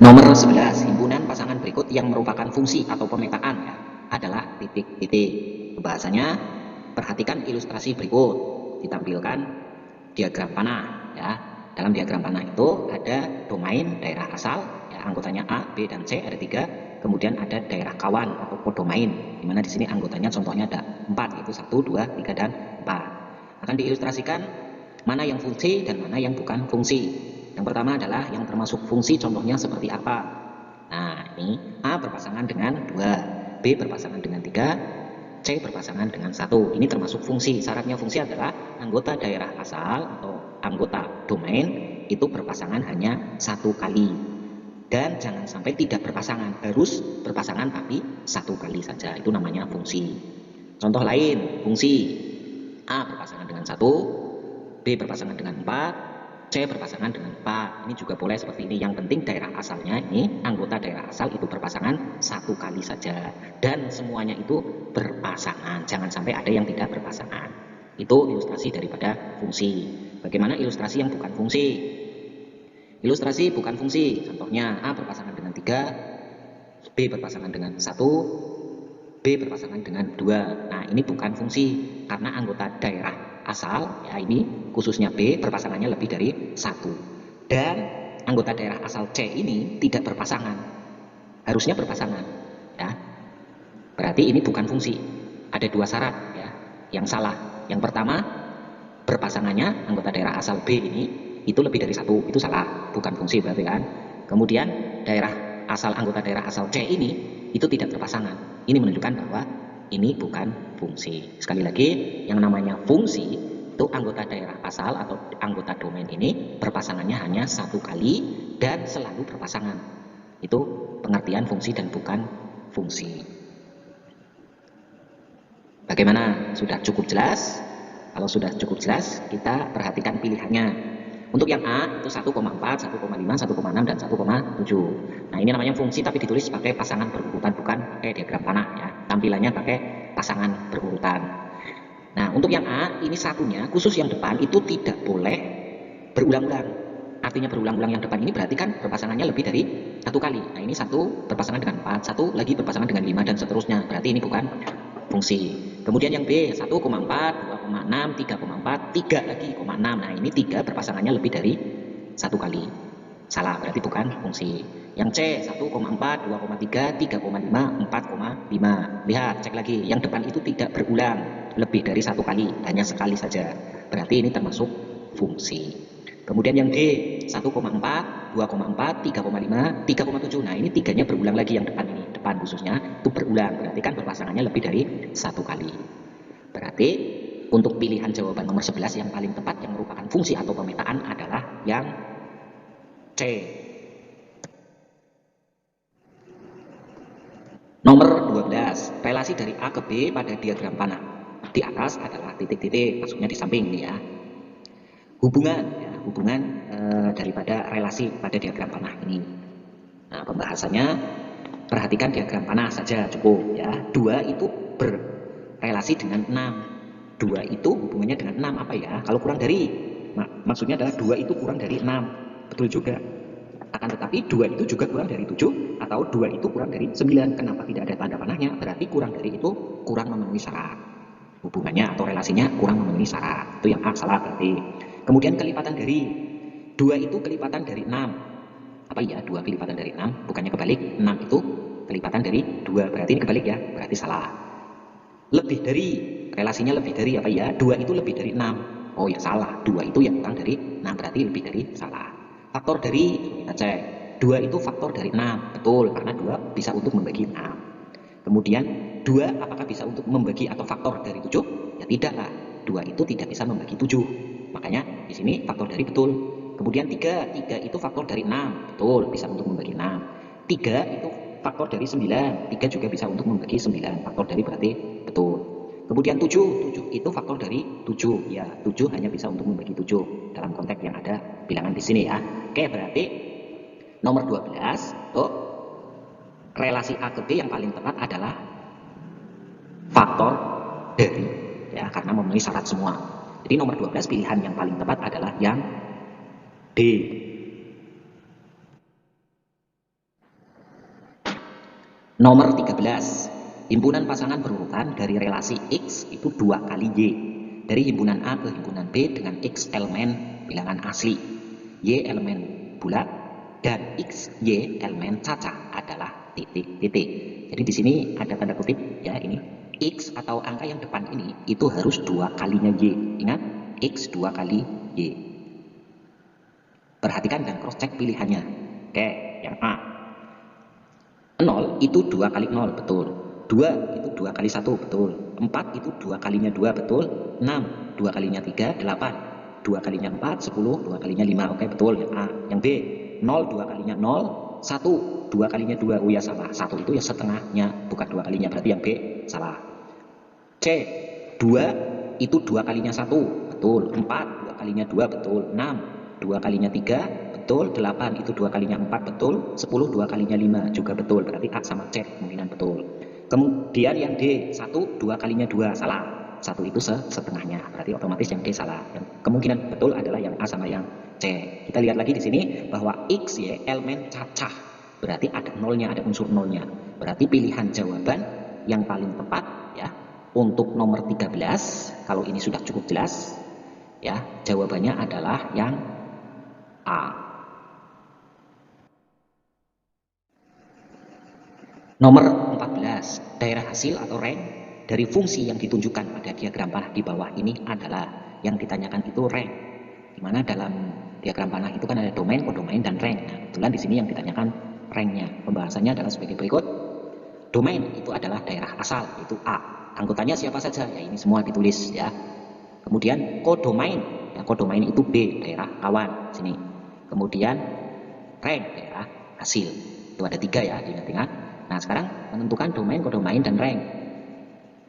Nomor 11, himpunan pasangan berikut yang merupakan fungsi atau pemetaan ya, adalah titik-titik. Pembahasannya, perhatikan ilustrasi berikut. Ditampilkan diagram panah ya. Dalam diagram panah itu ada domain daerah asal ya, anggotanya A, B, dan C ada 3. Kemudian ada daerah kawan atau kodomain, di mana di sini anggotanya contohnya ada 4, yaitu 1, 2, 3, dan 4. Akan diilustrasikan mana yang fungsi dan mana yang bukan fungsi. Yang pertama adalah yang termasuk fungsi, contohnya seperti apa. Nah, ini A berpasangan dengan 2, B berpasangan dengan 3, C berpasangan dengan 1. Ini termasuk fungsi. Syaratnya fungsi adalah anggota daerah asal atau anggota domain itu berpasangan hanya 1 kali. Dan jangan sampai tidak berpasangan, harus berpasangan tapi 1 kali saja. Itu namanya fungsi. Contoh lain, fungsi A berpasangan dengan 1, B berpasangan dengan 4, C berpasangan dengan 4. Ini juga boleh seperti ini. Yang penting daerah asalnya ini, anggota daerah asal itu berpasangan 1 kali saja. Dan semuanya itu berpasangan. Jangan sampai ada yang tidak berpasangan. Itu ilustrasi daripada fungsi. Bagaimana ilustrasi yang bukan fungsi? Ilustrasi bukan fungsi. Contohnya A berpasangan dengan 3, B berpasangan dengan 1, B berpasangan dengan 2. Nah, ini bukan fungsi. Karena anggota daerah asal ya, ini khususnya B berpasangannya lebih dari 1, dan anggota daerah asal C ini tidak berpasangan, harusnya berpasangan ya. Berarti ini bukan fungsi. Ada 2 syarat ya yang salah. Yang pertama, berpasangannya anggota daerah asal B ini itu lebih dari 1, itu salah, bukan fungsi berarti kan. Kemudian anggota daerah asal C ini itu tidak berpasangan. Ini menunjukkan bahwa ini bukan fungsi. Sekali lagi, yang namanya fungsi itu anggota daerah asal atau anggota domain ini berpasangannya hanya 1 kali dan selalu berpasangan. Itu pengertian fungsi dan bukan fungsi. Bagaimana? Sudah cukup jelas? Kalau sudah cukup jelas, kita perhatikan pilihannya. Untuk yang A itu 1,4, 1,5, 1,6, dan 1,7. Nah, ini namanya fungsi tapi ditulis pakai pasangan berurutan, bukan pakai diagram panah ya. Tampilannya pakai pasangan berurutan. Nah, untuk yang A, ini satunya, khusus yang depan itu tidak boleh berulang-ulang. Artinya berulang-ulang yang depan ini berarti kan berpasangannya lebih dari 1 kali. Nah, ini 1 berpasangan dengan 4, 1 lagi berpasangan dengan 5, dan seterusnya. Berarti ini bukan fungsi. Kemudian yang B, 1,4, 2,6, 3,4, 3 lagi, 0,6. Nah, ini 3 berpasangannya lebih dari 1 kali. Salah, berarti bukan fungsi. Yang C, 1,4, 2,3, 3,5, 4,5. Lihat, cek lagi. Yang depan itu tidak berulang lebih dari 1 kali, hanya sekali saja. Berarti ini termasuk fungsi. Kemudian yang D, 1,4, 2,4, 3,5, 3,7. Nah, ini 3-nya berulang lagi, yang depan ini. Depan khususnya itu berulang. Berarti kan berpasangannya lebih dari 1 kali. Berarti untuk pilihan jawaban nomor 11 yang paling tepat yang merupakan fungsi atau pemetaan adalah yang C. Nomor 12, relasi dari A ke B pada diagram panah. Di atas adalah titik-titik, maksudnya di samping ini ya. Hubungan daripada relasi pada diagram panah ini. Nah, pembahasannya, perhatikan diagram panah saja cukup ya. 2 itu berrelasi dengan 6. 2 itu hubungannya dengan 6 apa ya? Kalau kurang dari, maksudnya adalah 2 itu kurang dari 6. Betul juga. Akan tetapi 2 itu juga kurang dari 7 atau 2 itu kurang dari 9. Kenapa tidak ada tanda panahnya? Berarti kurang dari itu kurang memenuhi syarat. Hubungannya atau relasinya kurang memenuhi syarat. Itu yang A, salah berarti. Kemudian kelipatan dari 2 itu kelipatan dari 6. Apa ya? 2 kelipatan dari 6, bukannya kebalik. 6 itu kelipatan dari 2. Berarti ini kebalik ya, berarti salah. Lebih dari, relasinya lebih dari apa ya? 2 itu lebih dari 6. Oh ya, salah. 2 itu yang kurang dari 6, berarti lebih dari, salah. Faktor dari, kita cek. 2 itu faktor dari 6. Betul, karena 2 bisa untuk membagi 6. Kemudian 2 apakah bisa untuk membagi atau faktor dari 7? Ya tidaklah. 2 itu tidak bisa membagi 7. Makanya di sini faktor dari betul. Kemudian 3 itu faktor dari 6. Betul, bisa untuk membagi 6. 3 itu faktor dari 9. 3 juga bisa untuk membagi 9. Faktor dari berarti betul. Kemudian 7 itu faktor dari 7. Ya, 7 hanya bisa untuk membagi 7 dalam konteks yang ada bilangan di sini ya. Oke, berarti nomor 12 untuk relasi A ke B yang paling tepat adalah faktor dari ya, karena memenuhi syarat semua. Jadi nomor 12 pilihan yang paling tepat adalah yang D. Nomor 13. Himpunan pasangan berurutan dari relasi X itu 2 kali Y. Dari himpunan A ke himpunan B dengan X elemen bilangan asli, Y elemen bulat, dan X, Y elemen cacah adalah titik-titik. Jadi di sini ada tanda kutip ya, ini X atau angka yang depan ini itu harus 2 kalinya Y. Ingat, X 2 kali Y. Perhatikan dan cross check pilihannya. Oke, yang A. 0 itu 2 kali 0, betul. 2 itu 2 kali 1, betul. 4 itu 2 kalinya 2, betul. 6, 2 kalinya 3, 8. 2 kalinya 4, 10, 2 kalinya 5, oke, betul. Yang A. Yang B, 0 2 kalinya 0, 1 2 kalinya 2, oh ya salah. 1 itu ya setengahnya, bukan 2 kalinya, berarti yang B salah. C, 2 itu 2 kalinya 1, betul. 4, 2 kalinya 2, betul. 6, 2 kalinya 3, betul. 8 itu 2 kalinya 4, betul. 10, 2 kalinya 5 juga betul, berarti A sama C kemungkinan betul. Kemudian yang D, 1 2 kalinya 2, salah. 1 itu setengahnya, berarti otomatis yang D salah. Yang kemungkinan betul adalah yang A sama yang C. Kita lihat lagi di sini bahwa X ya elemen cacah, berarti ada nolnya, ada unsur nolnya. Berarti pilihan jawaban yang paling tepat ya untuk nomor 13, kalau ini sudah cukup jelas ya, jawabannya adalah yang A. Nomor 14, daerah hasil atau rank dari fungsi yang ditunjukkan pada diagram panah di bawah ini adalah yang ditanyakan itu rank. Dimana dalam diagram panah itu kan ada domain, kodomain, dan rank. Nah, kebetulan di sini yang ditanyakan ranknya. Pembahasannya adalah sebagai berikut. Domain itu adalah daerah asal, itu A. Anggotanya siapa saja? Ya ini semua ditulis ya. Kemudian kodomain, ya kodomain itu B, daerah kawan sini. Kemudian rank, daerah hasil. Itu ada 3 ya, diingat-ingat. Nah, sekarang menentukan domain, kodomain, dan rank.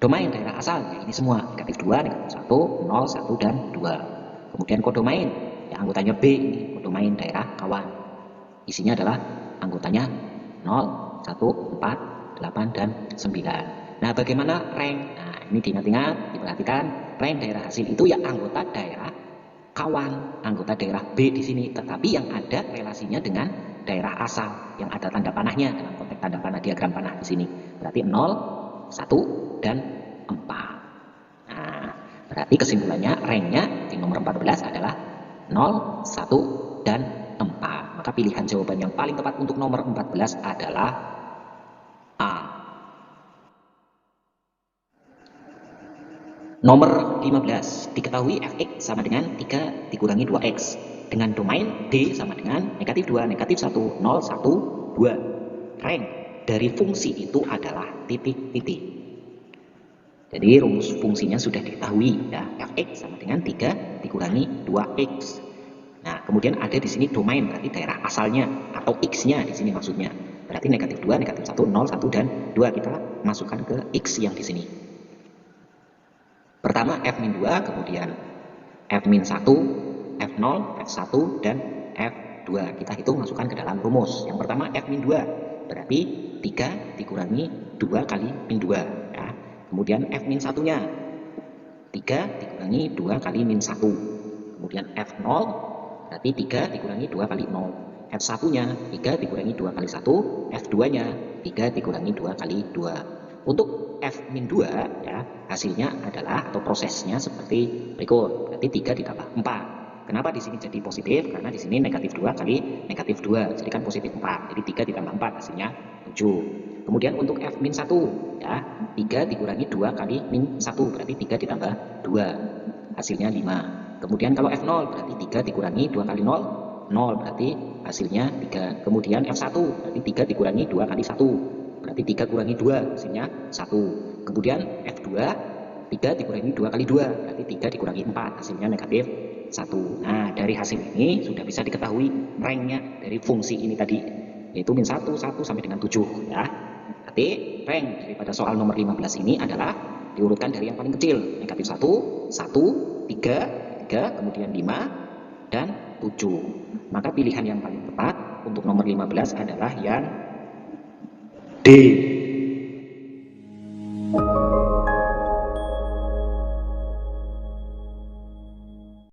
Domain daerah asal, ya ini semua, negatif 2, negatif 1, 0, 1, dan 2. Kemudian kodomain, ya anggotanya B, ini kodomain daerah kawan. Isinya adalah anggotanya 0, 1, 4, 8, dan 9. Nah, bagaimana rank? Nah, ini diingat-ingat, diperhatikan. Rank daerah hasil itu ya anggota daerah kawan, anggota daerah B di sini, tetapi yang ada relasinya dengan daerah asal yang ada tanda panahnya dalam konteks tanda panah diagram panah di sini. Berarti 0, 1, dan 4. Nah, berarti kesimpulannya ranknya di nomor 14 adalah 0, 1, dan 4. Maka pilihan jawaban yang paling tepat untuk nomor 14 adalah A. Nomor 15, diketahui fx sama dengan 3 dikurangi 2x dengan domain D sama dengan negatif 2, negatif 1, 0, 1, 2. Rank dari fungsi itu adalah titik-titik. Jadi rumus fungsinya sudah diketahui ya, fx sama dengan 3 dikurangi 2x. Nah, kemudian ada di sini domain, berarti daerah asalnya atau x-nya di sini maksudnya. Berarti negatif 2, negatif 1, 0, 1, dan 2 kita masukkan ke x yang di sini. Pertama F-2, kemudian F-1, F0, F1, dan F2. Kita hitung masukkan ke dalam rumus. Yang pertama F-2, berarti 3 dikurangi 2 kali min 2. Ya. Kemudian F-1-nya, 3 dikurangi 2 kali min 1. Kemudian F0, berarti 3 dikurangi 2 kali 0. F1-nya, 3 dikurangi 2 kali 1. F2-nya, 3 dikurangi 2 kali 2. Untuk F-2 ya, hasilnya adalah atau prosesnya seperti berikut. Berarti 3 ditambah 4. Kenapa di sini jadi positif? Karena di sini negatif 2 kali negatif 2, jadi kan positif 4. Jadi 3 ditambah 4 hasilnya 7. Kemudian untuk F-1 ya, 3 dikurangi 2 kali min 1, berarti 3 ditambah 2 hasilnya 5. Kemudian kalau F0 berarti 3 dikurangi 2 kali 0, 0 berarti hasilnya 3. Kemudian F1 berarti 3 dikurangi 2 kali 1. Berarti 3 kurangi 2 hasilnya 1. Kemudian F2 3 dikurangi 2 kali 2, berarti 3 dikurangi 4 hasilnya negatif 1. Nah, dari hasil ini sudah bisa diketahui ranknya dari fungsi ini tadi, yaitu min 1, 1 sampai dengan 7 ya. Berarti rank daripada soal nomor 15 ini adalah diurutkan dari yang paling kecil, negatif 1, 1, 3, 3, kemudian 5, dan 7. Maka pilihan yang paling tepat untuk nomor 15 adalah yang D.